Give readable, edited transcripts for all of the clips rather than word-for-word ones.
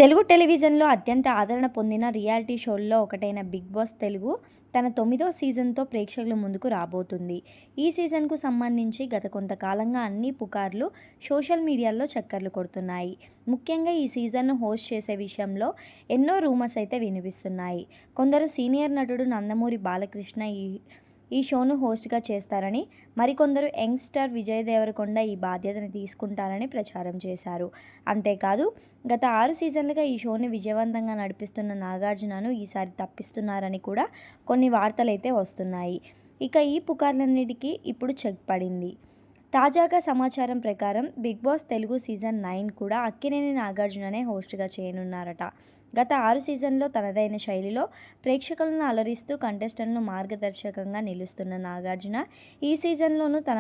తెలుగు టెలివిజన్‌లో అత్యంత ఆదరణ పొందిన రియాలిటీ షోల్లో ఒకటైన 'బిగ్ బాస్ తెలుగు' తన 9వ సీజన్‌తో ప్రేక్షకుల ముందుకు రాబోతుంది. ఈ సీజన్‌కు సంబంధించి గత కొంతకాలంగా అన్ని పుకార్లు సోషల్ మీడియాలో చక్కర్లు కొడుతున్నాయి. ముఖ్యంగా ఈ సీజన్‌ను హోస్ట్ చేసే విషయంలో ఎన్నో రూమర్స్ అయితే వినిపిస్తున్నాయి. కొందరు సీనియర్ నటుడు నందమూరి బాలకృష్ణ ఈ షోను హోస్ట్‌గా చేస్తారని, మరికొందరు యంగ్‌స్టర్ విజయ్ దేవరకొండ ఈ బాధ్యతను తీసుకుంటారని ప్రచారం చేశారు. అంతేకాదు గత 6 సీజన్లుగా ఈ షోని విజయవంతంగా నడిపిస్తున్న నాగార్జునను ఈసారి తప్పిస్తున్నారని కూడా కొన్ని వార్తలైతే వస్తున్నాయి. ఇక ఈ పుకార్లన్నిటికీ ఇప్పుడు చెక్ పడింది. తాజాగా సమాచారం ప్రకారం 'బిగ్ బాస్ తెలుగు' సీజన్ 9 కూడా అక్కినేని నాగార్జుననే హోస్ట్‌గా చేయనున్నారట. గత 6 సీజన్‌లో తనదైన శైలిలో ప్రేక్షకులను అలరిస్తూ కంటెస్టెంట్‌లను మార్గదర్శకంగా నిలుస్తున్న నాగార్జున ఈ సీజన్‌లోనూ తన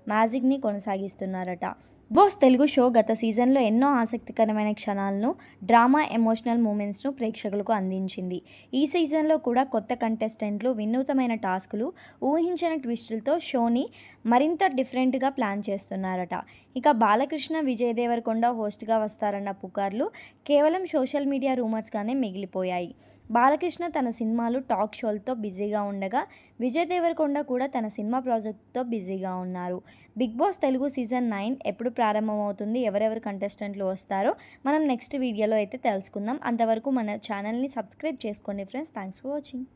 మ్యాజిక్‌ని కొనసాగిస్తున్నారట. 'బిగ్ బాస్ తెలుగు' షో గత సీజన్‌లో ఎన్నో ఆసక్తికరమైన క్షణాలను, డ్రామా, ఎమోషనల్ మూమెంట్స్‌ను ప్రేక్షకులకు అందించింది. ఈ సీజన్‌లో కూడా కొత్త కంటెస్టెంట్లు, వినూత్నమైన టాస్కులు, ఊహించని ట్విస్టులతో షోని మరింత డిఫరెంట్‌గా ప్లాన్ చేస్తున్నారట. ఇక బాలకృష్ణ, విజయ్ దేవరకొండ హోస్ట్‌గా వస్తారన్న పుకార్లు కేవలం సోషల్ మీడియా రూమర్స్‌గానే మిగిలిపోయాయి. బాలకృష్ణ తన సినిమాలు, టాక్ షోలతో బిజీగా ఉండగా, విజయ్ దేవరకొండ కూడా తన సినిమా ప్రాజెక్ట్‌తో బిజీగా ఉన్నారు. 'బిగ్ బాస్ తెలుగు' సీజన్ 9 ఎప్పుడు ప్రారంభమవుతుంది, ఎవరెవరు కంటెస్టెంట్లు వస్తారో మనం నెక్స్ట్ వీడియోలో అయితే తెలుసుకుందాం. అంతవరకు మన ఛానల్‌ని సబ్స్క్రైబ్ చేసుకోండి ఫ్రెండ్స్. Thanks for watching.